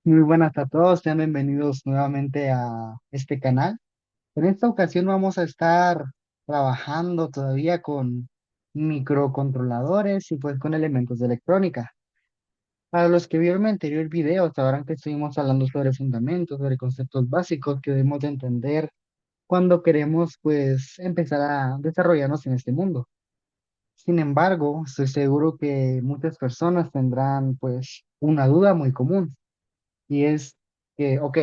Muy buenas a todos, sean bienvenidos nuevamente a este canal. En esta ocasión vamos a estar trabajando todavía con microcontroladores y pues con elementos de electrónica. Para los que vieron mi anterior video, sabrán que estuvimos hablando sobre fundamentos, sobre conceptos básicos que debemos de entender cuando queremos pues empezar a desarrollarnos en este mundo. Sin embargo, estoy seguro que muchas personas tendrán pues una duda muy común. Y es que, ok,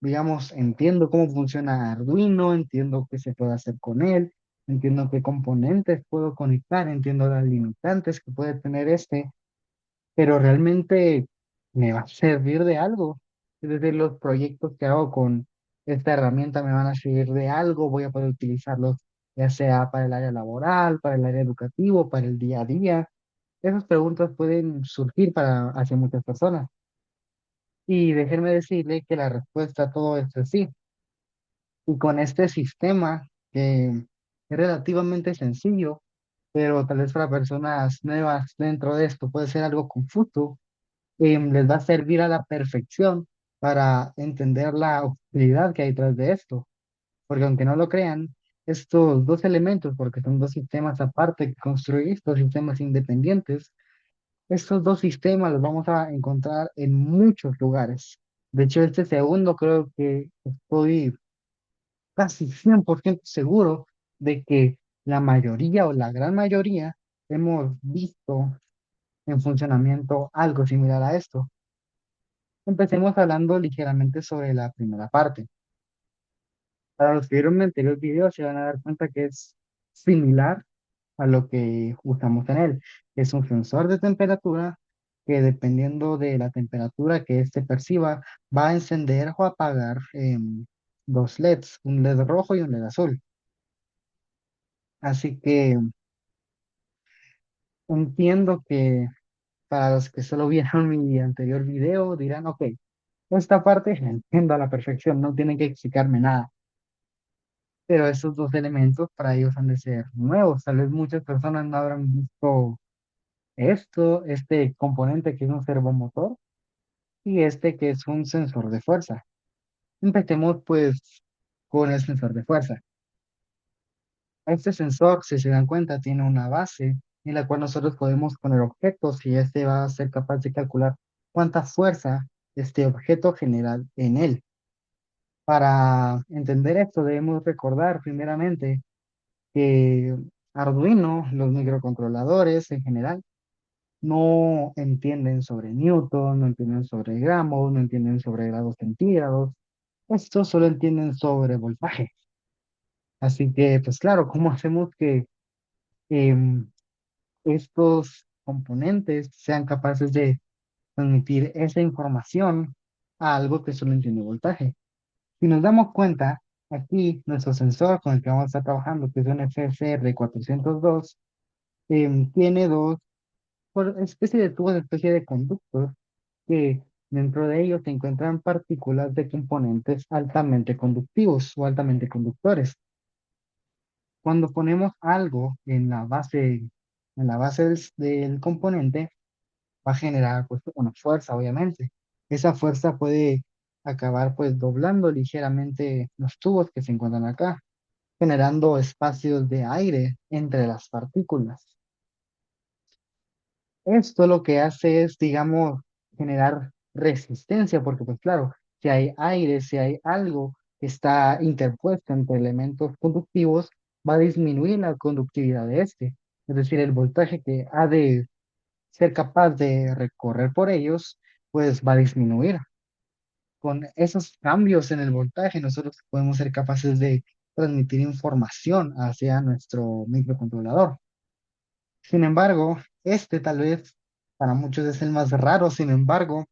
digamos, entiendo cómo funciona Arduino, entiendo qué se puede hacer con él, entiendo qué componentes puedo conectar, entiendo las limitantes que puede tener este, pero realmente me va a servir de algo. Es decir, los proyectos que hago con esta herramienta me van a servir de algo, voy a poder utilizarlos ya sea para el área laboral, para el área educativo, para el día a día. Esas preguntas pueden surgir para hacia muchas personas. Y déjenme decirle que la respuesta a todo esto es sí. Y con este sistema, que es relativamente sencillo, pero tal vez para personas nuevas dentro de esto puede ser algo confuso, les va a servir a la perfección para entender la utilidad que hay detrás de esto. Porque aunque no lo crean, estos dos elementos, porque son dos sistemas aparte que construir, dos sistemas independientes, estos dos sistemas los vamos a encontrar en muchos lugares. De hecho, este segundo creo que estoy casi 100% seguro de que la mayoría o la gran mayoría hemos visto en funcionamiento algo similar a esto. Empecemos hablando ligeramente sobre la primera parte. Para los que vieron mi anterior video se van a dar cuenta que es similar a lo que usamos en él. Es un sensor de temperatura que dependiendo de la temperatura que éste perciba, va a encender o apagar dos LEDs, un LED rojo y un LED azul. Así que entiendo que para los que solo vieron mi anterior video dirán, ok, esta parte la entiendo a la perfección, no tienen que explicarme nada. Pero esos dos elementos para ellos han de ser nuevos. Tal vez muchas personas no habrán visto esto, este componente que es un servomotor y este que es un sensor de fuerza. Empecemos pues con el sensor de fuerza. Este sensor, si se dan cuenta, tiene una base en la cual nosotros podemos poner objetos y este va a ser capaz de calcular cuánta fuerza este objeto genera en él. Para entender esto debemos recordar primeramente que Arduino, los microcontroladores en general, no entienden sobre Newton, no entienden sobre gramos, no entienden sobre grados centígrados. Estos solo entienden sobre voltaje. Así que, pues claro, ¿cómo hacemos que em, estos componentes sean capaces de transmitir esa información a algo que solo entiende voltaje? Si nos damos cuenta, aquí nuestro sensor con el que vamos a estar trabajando, que es un FSR 402, tiene dos especie de tubos, especie de conductos que dentro de ellos se encuentran partículas de componentes altamente conductivos o altamente conductores. Cuando ponemos algo en la base del componente, va a generar pues una fuerza, obviamente. Esa fuerza puede acabar pues doblando ligeramente los tubos que se encuentran acá, generando espacios de aire entre las partículas. Esto lo que hace es, digamos, generar resistencia, porque pues claro, si hay aire, si hay algo que está interpuesto entre elementos conductivos, va a disminuir la conductividad de este. Es decir, el voltaje que ha de ser capaz de recorrer por ellos, pues va a disminuir. Con esos cambios en el voltaje, nosotros podemos ser capaces de transmitir información hacia nuestro microcontrolador. Sin embargo, este tal vez para muchos es el más raro. Sin embargo,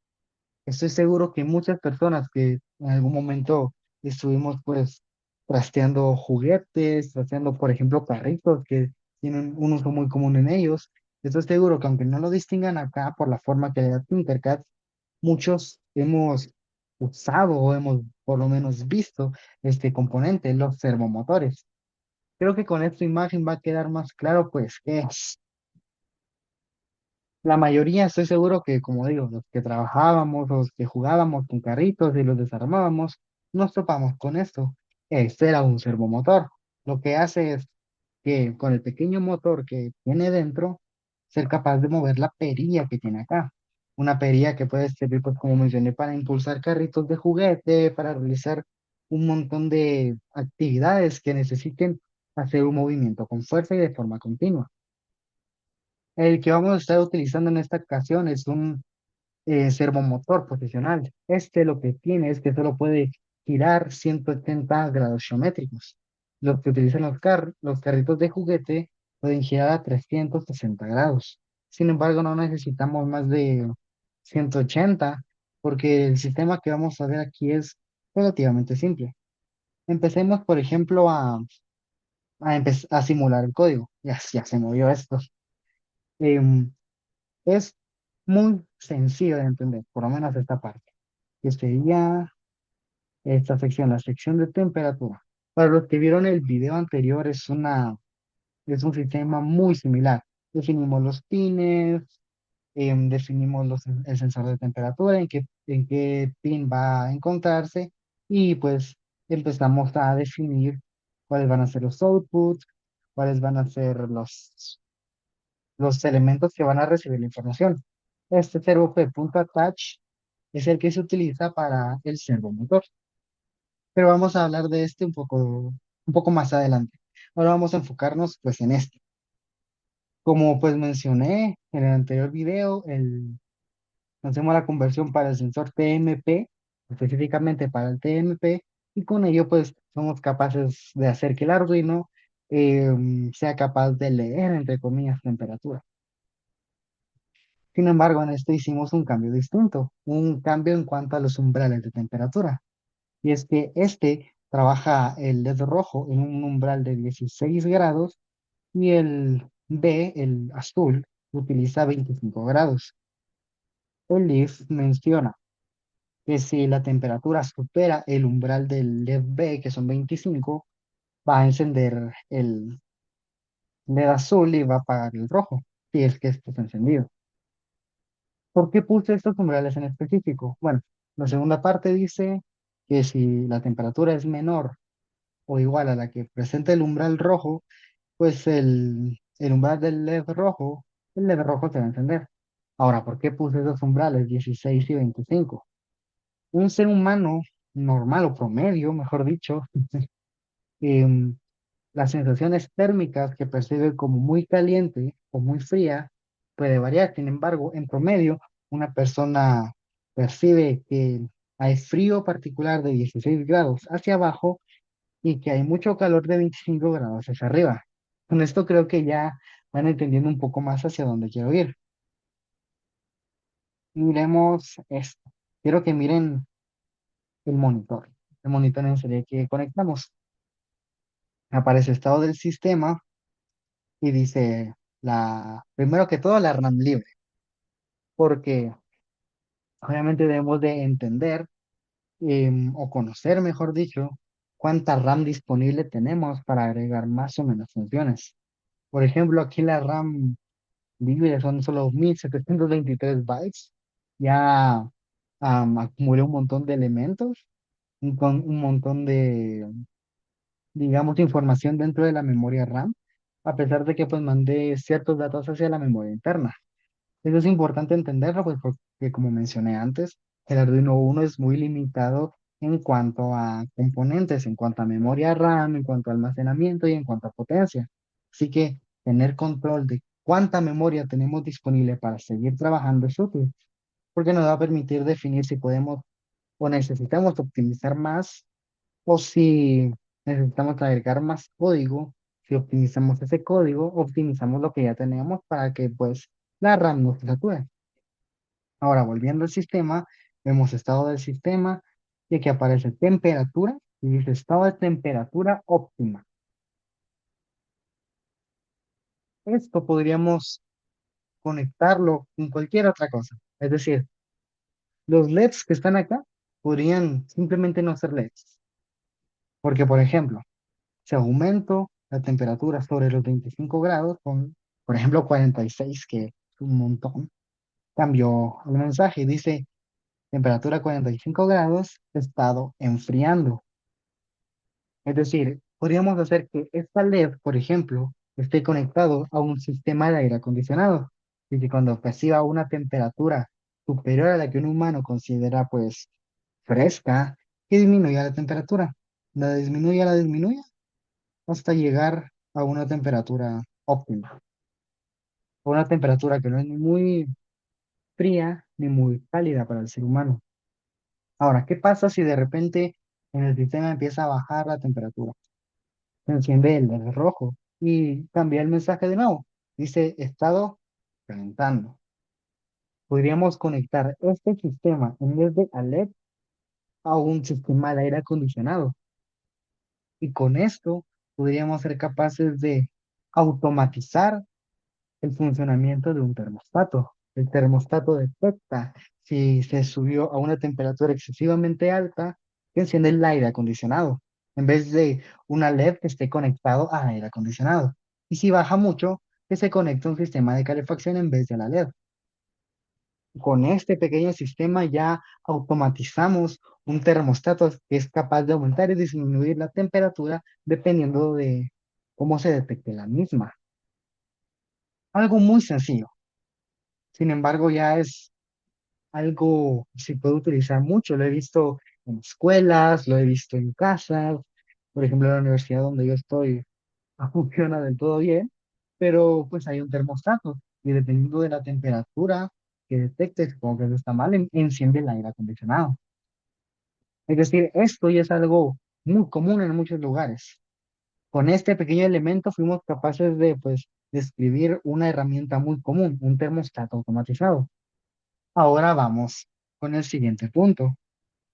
estoy seguro que muchas personas que en algún momento estuvimos pues trasteando juguetes, trasteando por ejemplo carritos que tienen un uso muy común en ellos, estoy seguro que aunque no lo distingan acá por la forma que le da Tinkercad, muchos hemos usado o hemos por lo menos visto este componente, los servomotores. Creo que con esta imagen va a quedar más claro pues qué es. La mayoría, estoy seguro que, como digo, los que trabajábamos, los que jugábamos con carritos y los desarmábamos, nos topamos con esto. Este era un servomotor. Lo que hace es que con el pequeño motor que tiene dentro, ser capaz de mover la perilla que tiene acá. Una perilla que puede servir, pues como mencioné, para impulsar carritos de juguete, para realizar un montón de actividades que necesiten hacer un movimiento con fuerza y de forma continua. El que vamos a estar utilizando en esta ocasión es un servomotor profesional. Este lo que tiene es que solo puede girar 180 grados geométricos. Los que utilizan los carritos de juguete pueden girar a 360 grados. Sin embargo, no necesitamos más de 180 porque el sistema que vamos a ver aquí es relativamente simple. Empecemos, por ejemplo, a simular el código. Ya se movió esto. Em, es muy sencillo de entender, por lo menos esta parte, que sería esta sección, la sección de temperatura. Para los que vieron el video anterior, es un sistema muy similar. Definimos los pines, definimos el sensor de temperatura, en qué pin va a encontrarse, y pues empezamos a definir cuáles van a ser los outputs, cuáles van a ser los elementos que van a recibir la información. Este servo.attach es el que se utiliza para el servomotor, pero vamos a hablar de este un poco más adelante. Ahora vamos a enfocarnos pues en este. Como pues mencioné en el anterior video, hacemos la conversión para el sensor TMP, específicamente para el TMP, y con ello pues somos capaces de hacer que el Arduino sea capaz de leer, entre comillas, temperatura. Sin embargo, en este hicimos un cambio distinto, un cambio en cuanto a los umbrales de temperatura. Y es que este trabaja el LED rojo en un umbral de 16 grados y el B, el azul, utiliza 25 grados. El LEAF menciona que si la temperatura supera el umbral del LED B, que son 25, va a encender el LED azul y va a apagar el rojo, si es que esto está encendido. ¿Por qué puse estos umbrales en específico? Bueno, la segunda parte dice que si la temperatura es menor o igual a la que presenta el umbral rojo, pues el umbral del LED rojo, el LED rojo se va a encender. Ahora, ¿por qué puse esos umbrales 16 y 25? Un ser humano normal o promedio, mejor dicho, em, las sensaciones térmicas que percibe como muy caliente o muy fría puede variar. Sin embargo, en promedio, una persona percibe que hay frío particular de 16 grados hacia abajo y que hay mucho calor de 25 grados hacia arriba. Con esto creo que ya van entendiendo un poco más hacia dónde quiero ir. Miremos esto. Quiero que miren el monitor. El monitor en serie que conectamos. Aparece estado del sistema y dice primero que todo la RAM libre, porque obviamente debemos de entender o conocer, mejor dicho, cuánta RAM disponible tenemos para agregar más o menos funciones. Por ejemplo, aquí la RAM libre son solo 1723 bytes. Ya acumulé un montón de elementos, un montón de, digamos, información dentro de la memoria RAM, a pesar de que pues mandé ciertos datos hacia la memoria interna. Eso es importante entenderlo, pues porque como mencioné antes, el Arduino Uno es muy limitado en cuanto a componentes, en cuanto a memoria RAM, en cuanto a almacenamiento y en cuanto a potencia. Así que tener control de cuánta memoria tenemos disponible para seguir trabajando es útil, porque nos va a permitir definir si podemos o necesitamos optimizar más o si necesitamos agregar más código. Si optimizamos ese código, optimizamos lo que ya tenemos para que pues la RAM no se sature. Ahora, volviendo al sistema, vemos estado del sistema y aquí aparece temperatura y dice estado de temperatura óptima. Esto podríamos conectarlo con cualquier otra cosa. Es decir, los LEDs que están acá podrían simplemente no ser LEDs. Porque, por ejemplo, si aumento la temperatura sobre los 25 grados, con, por ejemplo, 46, que un montón, cambió el mensaje. Dice temperatura 45 grados, estado enfriando. Es decir, podríamos hacer que esta LED, por ejemplo, esté conectado a un sistema de aire acondicionado y que cuando perciba una temperatura superior a la que un humano considera pues fresca, que disminuya la temperatura. La disminuya hasta llegar a una temperatura óptima, a una temperatura que no es ni muy fría ni muy cálida para el ser humano. Ahora, ¿qué pasa si de repente en el sistema empieza a bajar la temperatura? Se enciende el verde rojo y cambia el mensaje de nuevo. Dice estado calentando. Podríamos conectar este sistema en vez de a LED a un sistema de aire acondicionado. Y con esto podríamos ser capaces de automatizar el funcionamiento de un termostato. El termostato detecta si se subió a una temperatura excesivamente alta, que enciende el aire acondicionado, en vez de una LED que esté conectado a aire acondicionado. Y si baja mucho, que se conecte a un sistema de calefacción en vez de la LED. Con este pequeño sistema ya automatizamos un termostato que es capaz de aumentar y disminuir la temperatura dependiendo de cómo se detecte la misma. Algo muy sencillo. Sin embargo, ya es algo que se puede utilizar mucho. Lo he visto en escuelas, lo he visto en casas. Por ejemplo, en la universidad donde yo estoy no funciona del todo bien, pero pues hay un termostato y dependiendo de la temperatura que detecte, supongo que eso está mal, enciende el aire acondicionado. Es decir, esto ya es algo muy común en muchos lugares. Con este pequeño elemento fuimos capaces de, pues, describir una herramienta muy común, un termostato automatizado. Ahora vamos con el siguiente punto,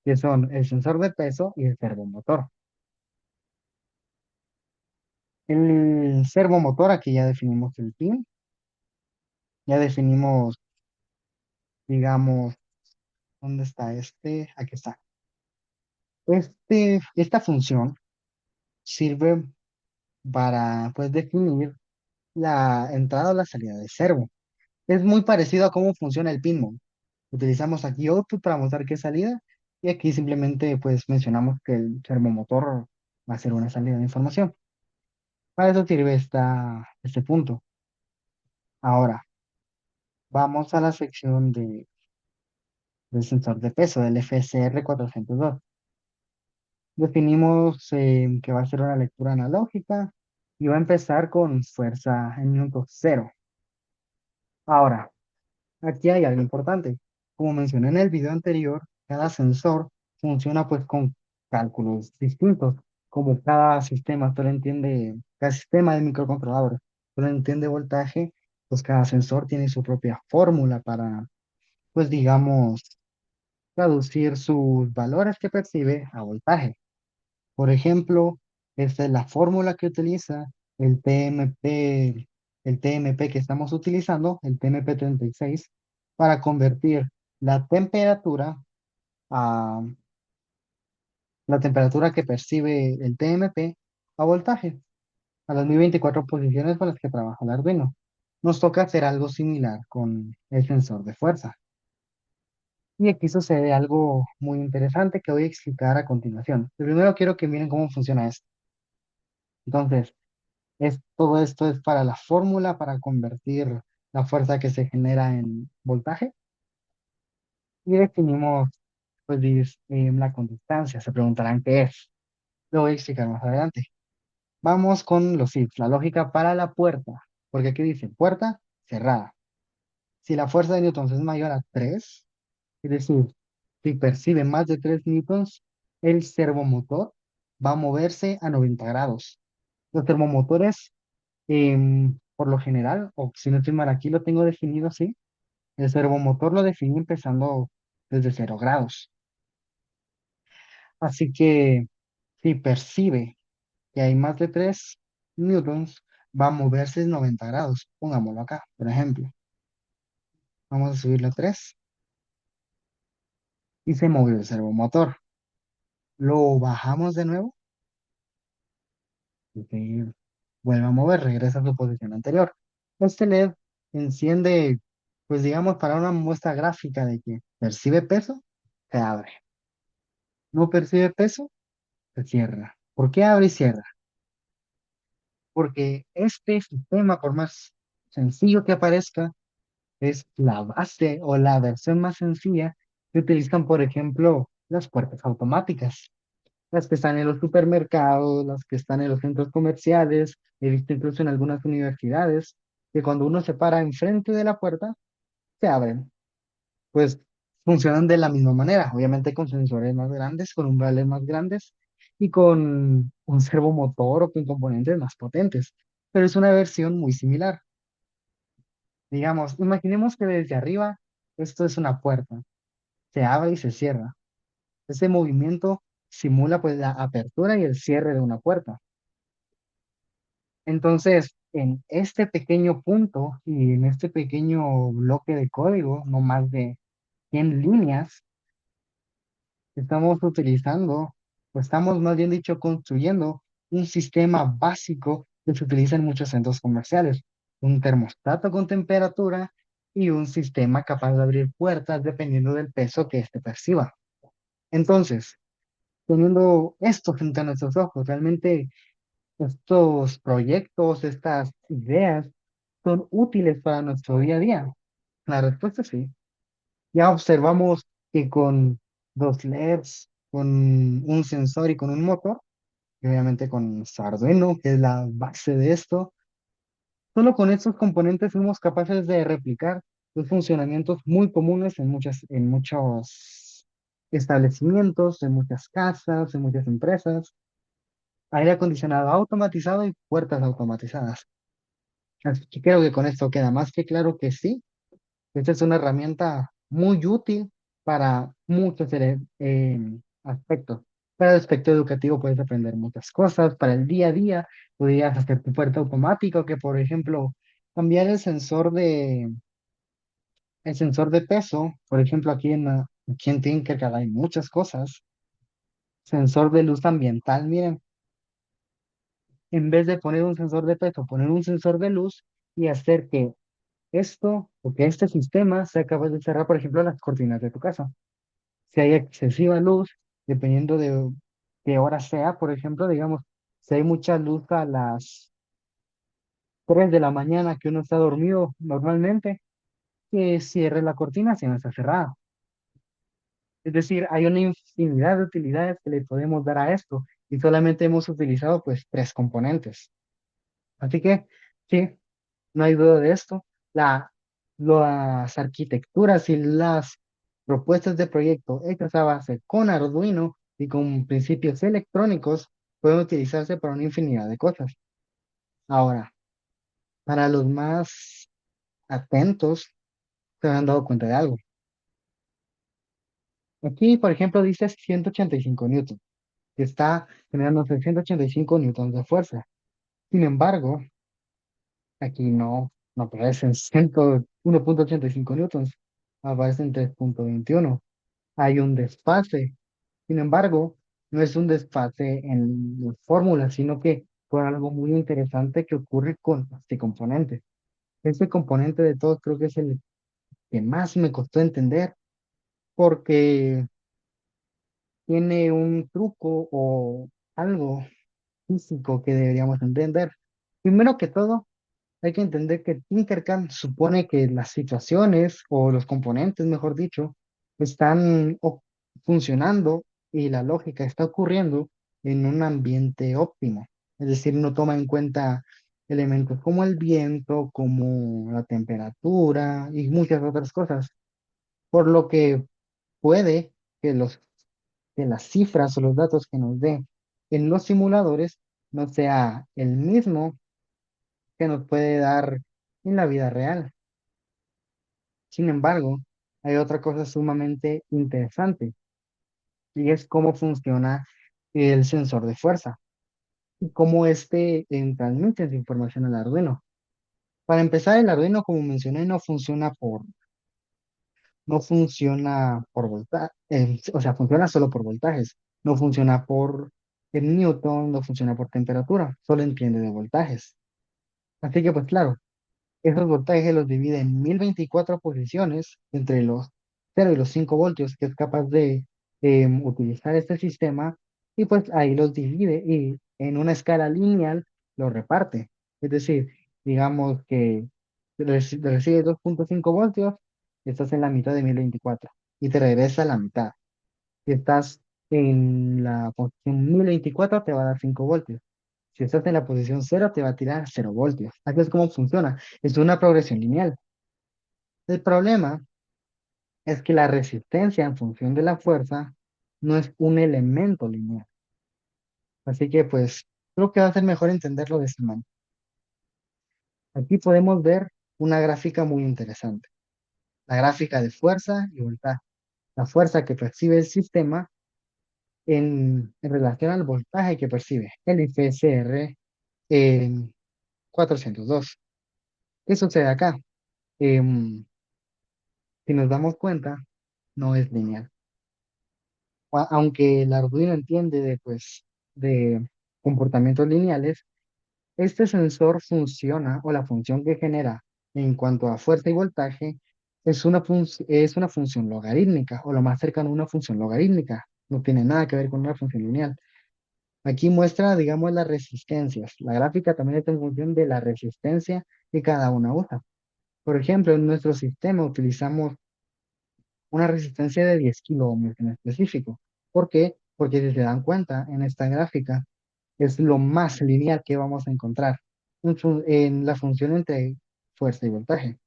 que son el sensor de peso y el servomotor. El servomotor, aquí ya definimos el pin, ya definimos, digamos, ¿dónde está este? Aquí está. Esta función sirve para, pues, definir la entrada o la salida de servo. Es muy parecido a cómo funciona el pinball. Utilizamos aquí output para mostrar qué es salida y aquí simplemente, pues, mencionamos que el servomotor va a ser una salida de información. Para eso sirve este punto. Ahora, vamos a la sección del sensor de peso, del FSR 402. Definimos que va a ser una lectura analógica y va a empezar con fuerza en minuto cero. Ahora, aquí hay algo importante. Como mencioné en el video anterior, cada sensor funciona pues con cálculos distintos. Como cada sistema de microcontroladores solo entiende voltaje, pues cada sensor tiene su propia fórmula para, pues digamos, traducir sus valores que percibe a voltaje. Por ejemplo, esta es la fórmula que utiliza el TMP, el TMP que estamos utilizando, el TMP 36, para convertir la temperatura a la temperatura que percibe el TMP a voltaje, a las 1024 posiciones con las que trabaja el Arduino. Nos toca hacer algo similar con el sensor de fuerza. Y aquí sucede algo muy interesante que voy a explicar a continuación. Primero quiero que miren cómo funciona esto. Entonces, todo esto es para la fórmula para convertir la fuerza que se genera en voltaje y definimos pues la conductancia. Se preguntarán qué es. Lo voy a explicar más adelante. Vamos con los ifs, la lógica para la puerta, porque aquí dice puerta cerrada. Si la fuerza de newtons es mayor a 3, es decir, si percibe más de 3 newtons, el servomotor va a moverse a 90 grados. Los termomotores por lo general, o si no estoy mal, aquí lo tengo definido así. El servomotor lo definí empezando desde 0 grados. Así que si percibe que hay más de 3 newtons, va a moverse en 90 grados. Pongámoslo acá, por ejemplo. Vamos a subirlo a 3 y se movió el servomotor. Lo bajamos de nuevo y vuelve a mover, regresa a su posición anterior. Este LED enciende Pues digamos, para una muestra gráfica de que percibe peso, se abre. No percibe peso, se cierra. ¿Por qué abre y cierra? Porque este sistema, por más sencillo que aparezca, es la base o la versión más sencilla que utilizan, por ejemplo, las puertas automáticas, las que están en los supermercados, las que están en los centros comerciales, he visto incluso en algunas universidades, que cuando uno se para enfrente de la puerta, se abren. Pues funcionan de la misma manera, obviamente con sensores más grandes, con umbrales más grandes y con un servomotor o con componentes más potentes, pero es una versión muy similar. Digamos, imaginemos que desde arriba esto es una puerta, se abre y se cierra. Ese movimiento simula pues la apertura y el cierre de una puerta. Entonces, en este pequeño punto y en este pequeño bloque de código, no más de 100 líneas, estamos utilizando, o estamos más bien dicho construyendo un sistema básico que se utiliza en muchos centros comerciales, un termostato con temperatura y un sistema capaz de abrir puertas dependiendo del peso que éste perciba. Entonces, teniendo esto frente a nuestros ojos, realmente estos proyectos, estas ideas son útiles para nuestro día a día. La respuesta es sí. Ya observamos que con dos LEDs, con un sensor y con un motor, y obviamente con Arduino, que es la base de esto, solo con estos componentes somos capaces de replicar los funcionamientos muy comunes en muchos establecimientos, en muchas casas, en muchas empresas, aire acondicionado automatizado y puertas automatizadas. Así que creo que con esto queda más que claro que sí. Esta es una herramienta muy útil para muchos aspectos. Para el aspecto educativo puedes aprender muchas cosas. Para el día a día podrías hacer tu puerta automática, que por ejemplo, cambiar el sensor de peso. Por ejemplo, aquí en Tinkercad hay muchas cosas. Sensor de luz ambiental, miren, en vez de poner un sensor de peso, poner un sensor de luz y hacer que esto o que este sistema sea capaz de cerrar, por ejemplo, las cortinas de tu casa. Si hay excesiva luz, dependiendo de qué hora sea, por ejemplo, digamos, si hay mucha luz a las 3 de la mañana que uno está dormido normalmente, que cierre la cortina si no está cerrada. Es decir, hay una infinidad de utilidades que le podemos dar a esto y solamente hemos utilizado pues tres componentes. Así que sí, no hay duda de esto. La, las arquitecturas y las propuestas de proyecto hechas a base con Arduino y con principios electrónicos pueden utilizarse para una infinidad de cosas. Ahora, para los más atentos, se han dado cuenta de algo. Aquí, por ejemplo, dice 185 newtons, que está generando 185 newtons de fuerza. Sin embargo, aquí no aparecen 101.85 newtons, aparecen 3.21. Hay un desfase. Sin embargo, no es un desfase en las fórmulas, sino que fue algo muy interesante que ocurre con este componente. Este componente de todos creo que es el que más me costó entender porque tiene un truco o algo físico que deberíamos entender. Primero que todo, hay que entender que Tinkercad supone que las situaciones o los componentes, mejor dicho, están funcionando y la lógica está ocurriendo en un ambiente óptimo. Es decir, no toma en cuenta elementos como el viento, como la temperatura y muchas otras cosas. Por lo que puede que que las cifras o los datos que nos dé en los simuladores no sea el mismo que nos puede dar en la vida real. Sin embargo, hay otra cosa sumamente interesante y es cómo funciona el sensor de fuerza y cómo transmite esa información al Arduino. Para empezar, el Arduino, como mencioné, no funciona por voltaje, o sea, funciona solo por voltajes, no funciona por el Newton, no funciona por temperatura, solo entiende de voltajes. Así que, pues claro, Esos voltajes los divide en 1024 posiciones entre los 0 y los 5 voltios que es capaz de utilizar este sistema y pues ahí los divide y en una escala lineal los reparte. Es decir, digamos que recibes 2,5 voltios, estás en la mitad de 1024 y te regresa a la mitad. Si estás en la posición 1024 te va a dar 5 voltios. Si estás en la posición 0 te va a tirar 0 voltios. Así es como funciona. Es una progresión lineal. El problema es que la resistencia en función de la fuerza no es un elemento lineal. Así que pues creo que va a ser mejor entenderlo de esta manera. Aquí podemos ver una gráfica muy interesante. La gráfica de fuerza y voltaje. La fuerza que percibe el sistema en relación al voltaje que percibe el IFSR en 402. ¿Qué sucede acá? Em, si nos damos cuenta, no es lineal. Aunque el Arduino entiende de comportamientos lineales, este sensor funciona o la función que genera en cuanto a fuerza y voltaje es una función logarítmica o lo más cercano a una función logarítmica. No tiene nada que ver con una función lineal. Aquí muestra, digamos, las resistencias. La gráfica también está en función de la resistencia que cada una usa. Por ejemplo, en nuestro sistema utilizamos una resistencia de 10 kiloohmios en específico. ¿Por qué? Porque si se dan cuenta en esta gráfica, es lo más lineal que vamos a encontrar en la función entre fuerza y voltaje.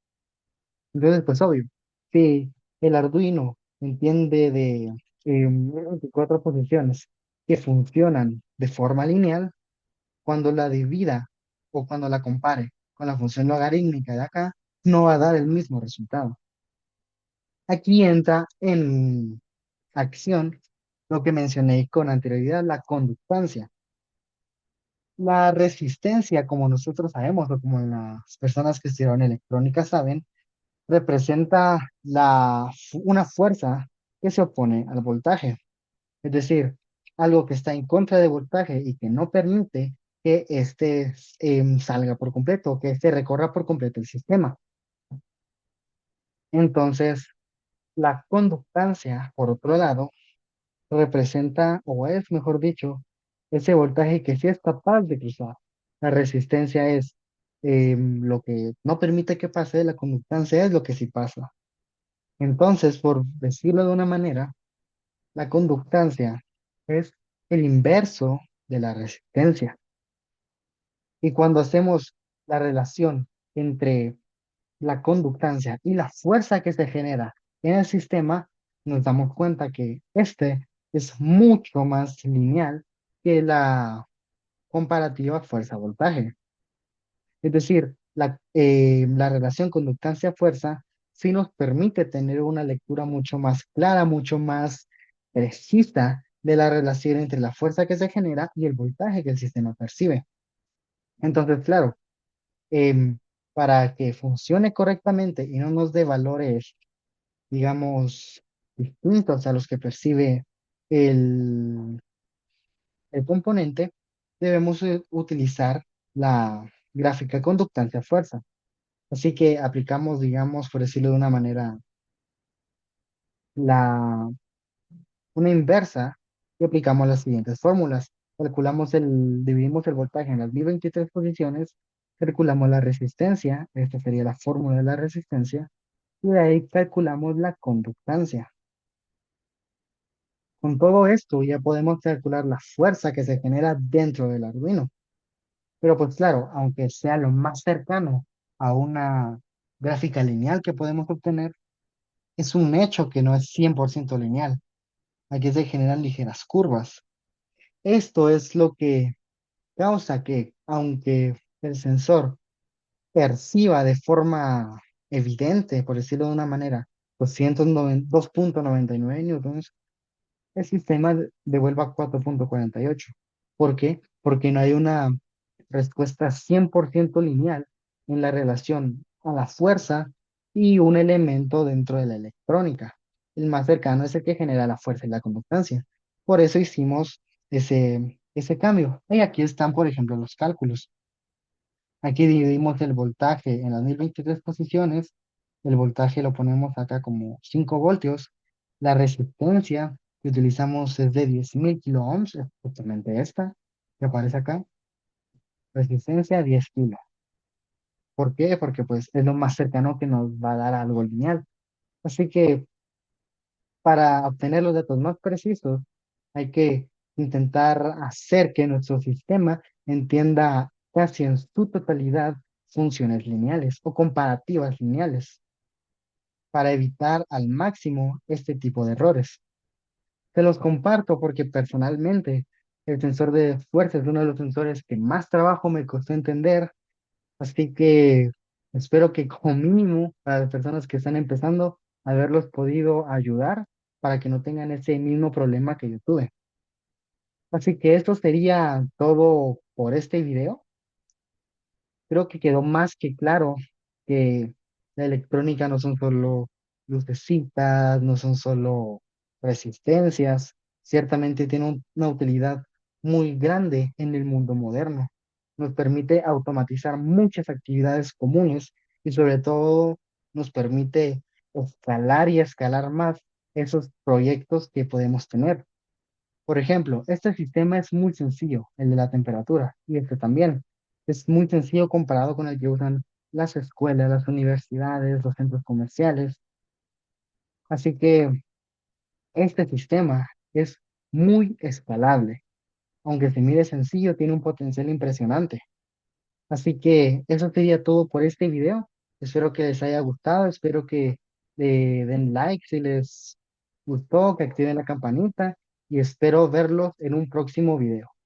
Entonces, pues obvio, si el Arduino entiende de 24 posiciones que funcionan de forma lineal, cuando la divida o cuando la compare con la función logarítmica de acá, no va a dar el mismo resultado. Aquí entra en acción lo que mencioné con anterioridad, la conductancia. La resistencia, como nosotros sabemos, o como las personas que estudiaron electrónica saben, representa una fuerza que se opone al voltaje. Es decir, algo que está en contra de voltaje y que no permite que éste salga por completo, que éste recorra por completo el sistema. Entonces, la conductancia, por otro lado, representa, o es mejor dicho, ese voltaje que sí es capaz de cruzar. La resistencia es lo que no permite que pase, la conductancia es lo que sí pasa. Entonces, por decirlo de una manera, la conductancia es el inverso de la resistencia. Y cuando hacemos la relación entre la conductancia y la fuerza que se genera en el sistema, nos damos cuenta que este es mucho más lineal que la comparativa fuerza-voltaje. Es decir, la relación conductancia-fuerza sí nos permite tener una lectura mucho más clara, mucho más precisa de la relación entre la fuerza que se genera y el voltaje que el sistema percibe. Entonces, claro, em, para que funcione correctamente y no nos dé valores, digamos, distintos a los que percibe el, el componente, debemos utilizar la gráfica conductancia-fuerza. Así que aplicamos, digamos, por decirlo de una manera, la, una inversa y aplicamos las siguientes fórmulas. Dividimos el voltaje en las 1023 posiciones, calculamos la resistencia, esta sería la fórmula de la resistencia, y de ahí calculamos la conductancia. Con todo esto ya podemos calcular la fuerza que se genera dentro del Arduino. Pero pues claro, aunque sea lo más cercano a una gráfica lineal que podemos obtener, es un hecho que no es 100% lineal. Aquí se generan ligeras curvas. Esto es lo que causa que, aunque el sensor perciba de forma evidente, por decirlo de una manera, 2.99 newtons, el sistema devuelva 4,48. ¿Por qué? Porque no hay una respuesta 100% lineal en la relación a la fuerza y un elemento dentro de la electrónica. El más cercano es el que genera la fuerza y la conductancia. Por eso hicimos ese cambio. Y aquí están, por ejemplo, los cálculos. Aquí dividimos el voltaje en las 1023 posiciones. El voltaje lo ponemos acá como 5 voltios. La resistencia que utilizamos es de 10.000 kilo ohms, es justamente esta que aparece acá. Resistencia 10 kilos. ¿Por qué? Porque pues es lo más cercano que nos va a dar algo lineal. Así que para obtener los datos más precisos, hay que intentar hacer que nuestro sistema entienda casi en su totalidad funciones lineales o comparativas lineales para evitar al máximo este tipo de errores. Te los comparto porque personalmente el sensor de fuerza es uno de los sensores que más trabajo me costó entender, así que espero que como mínimo para las personas que están empezando, haberlos podido ayudar para que no tengan ese mismo problema que yo tuve. Así que esto sería todo por este video. Creo que quedó más que claro que la electrónica no son solo lucecitas, no son solo resistencias, ciertamente tiene una utilidad muy grande en el mundo moderno. Nos permite automatizar muchas actividades comunes y sobre todo nos permite escalar y escalar más esos proyectos que podemos tener. Por ejemplo, este sistema es muy sencillo, el de la temperatura, y este también. Es muy sencillo comparado con el que usan las escuelas, las universidades, los centros comerciales. Así que este sistema es muy escalable. Aunque se mire sencillo, tiene un potencial impresionante. Así que eso sería todo por este video. Espero que les haya gustado, espero que le den like si les gustó, que activen la campanita y espero verlos en un próximo video.